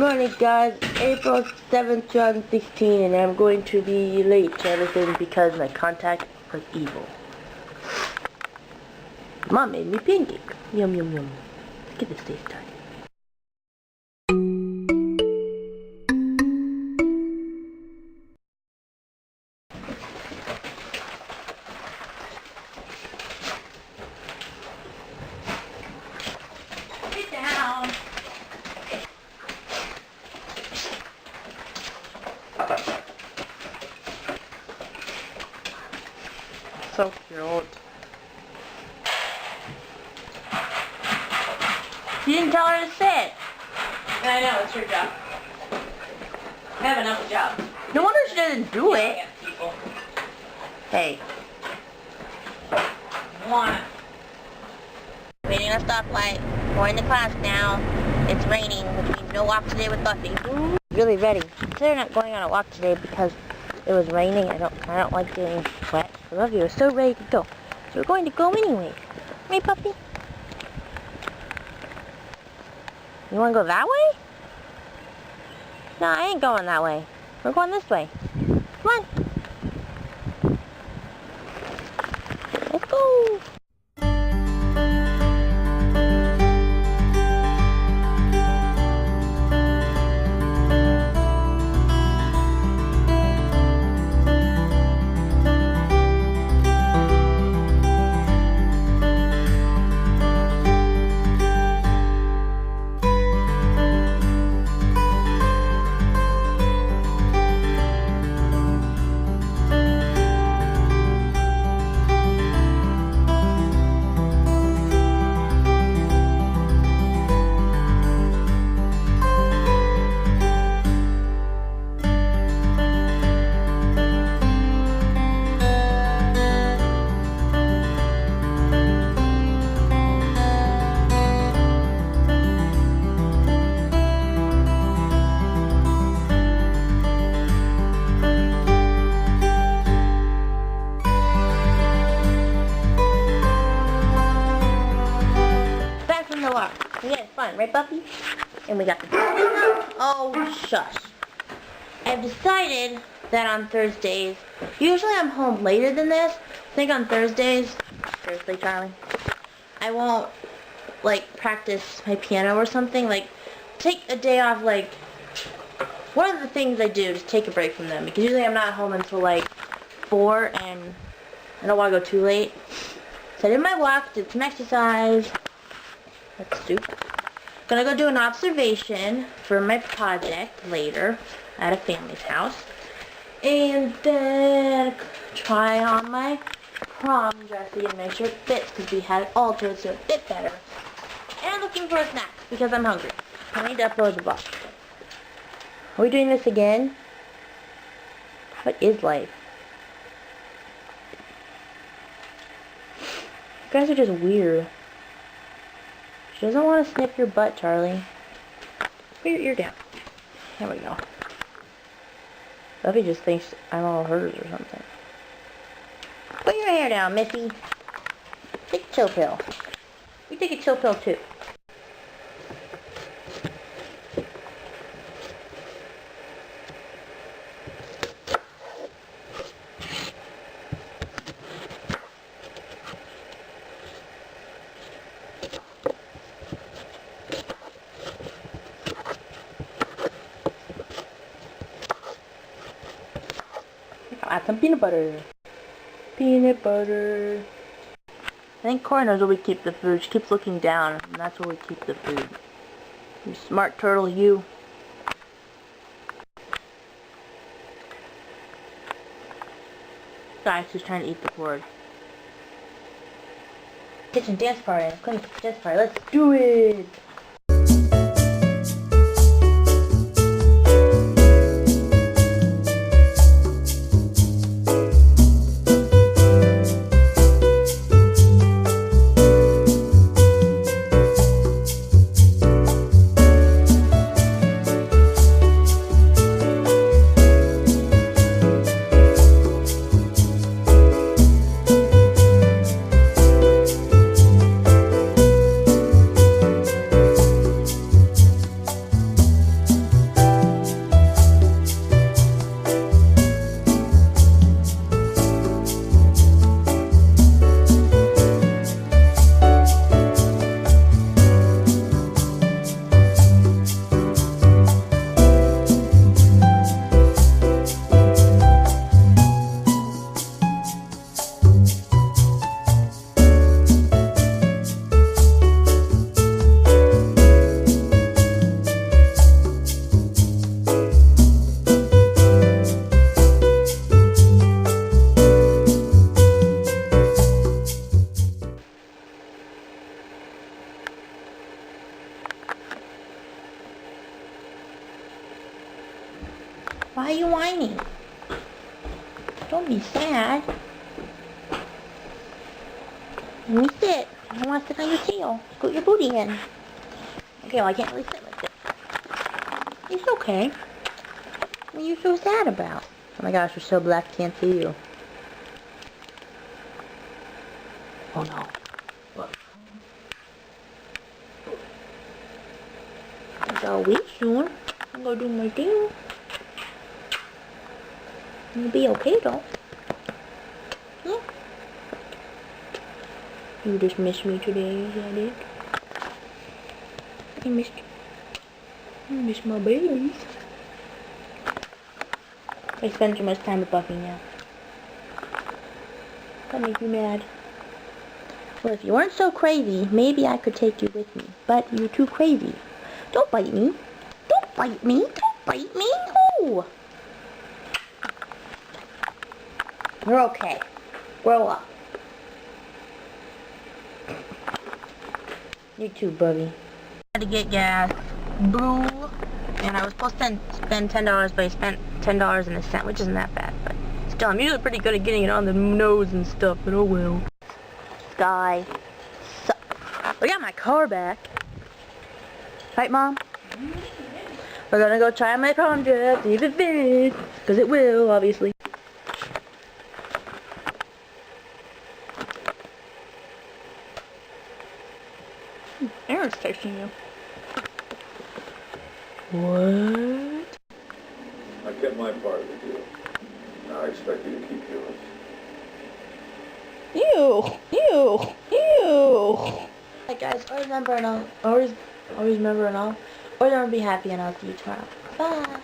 Morning guys, April 7th, 2016, and I'm going to be late to everything because my contact was evil. Mom made me pancake. Yum yum yum. Look at this taste time. Sit down. So cute. You didn't tell her to sit. I know, it's your job. I have enough jobs. No wonder she doesn't do it. At people. Hey. Wanna. Waiting at a stoplight. Going to class now. It's raining, which means no walk today with Buffy. Really ready. Consider not going on a walk today because it was raining. I don't like getting wet. I love you. I was so ready to go. So we're going to go anyway. Right, puppy? You want to go that way? No, I ain't going that way. We're going this way. Come on. Let's go. Yeah, it's fun, right, Buffy? And we got the... Oh, shush. I've decided that on Thursdays, usually I'm home later than this. I think on Thursdays, seriously, Charlie, I won't, like, practice my piano or something. Like, take a day off, like, one of the things I do is take a break from them. Because usually I'm not home until, like, 4, and I don't want to go too late. So I did my walk, did some exercise. That's soup. Gonna go do an observation for my project later at a family's house. And then try on my prom dressy and make sure it fits because we had it altered so it fit better. And looking for a snack because I'm hungry. I need to upload the vlog. Are we doing this again? What is life? You guys are just weird. She doesn't want to sniff your butt, Charlie. Put your ear down. There we go. Buffy just thinks I'm all hers or something. Put your hair down, Missy. Take a chill pill. You take a chill pill too. Add some peanut butter. Peanut butter. I think Cora knows where we keep the food. She keeps looking down, and that's where we keep the food. You smart turtle, you. Guys who's trying to eat the board. Kitchen dance party. Kitchen dance party. Let's do it. Why are you whining? Don't be sad. Let me sit. I don't want to sit on your tail. Put your booty in. Okay, well I can't really sit like this. It's okay. What are you so sad about? Oh my gosh, you're so black, can't see you. Oh no. Look. I gotta wait soon. I'm gonna do my thing. You'll be okay though. Yeah. You just missed me today, is that it? I missed you. I miss my babies. I spend too much time with Buffy now. That makes you mad. Well, if you weren't so crazy, maybe I could take you with me. But you're too crazy. Don't bite me. Don't bite me. Don't bite me. Oh. We're okay. Grow up. You too, Buffy. I had to get gas. Boo. And I was supposed to spend $10, but I spent $10.01, which isn't that bad. But still, I'm usually pretty good at getting it on the nose and stuff, but oh well. Sky. I got my car back. Right, Mom? We're gonna go try my project, see if it fits. Because it will, obviously. Aaron's texting you. What? I kept my part of the deal. Now I expect you to keep yours. Ew! Ew! Ew! Hey guys, always remember and always remember and always remember to be happy, and I'll see you tomorrow. Bye!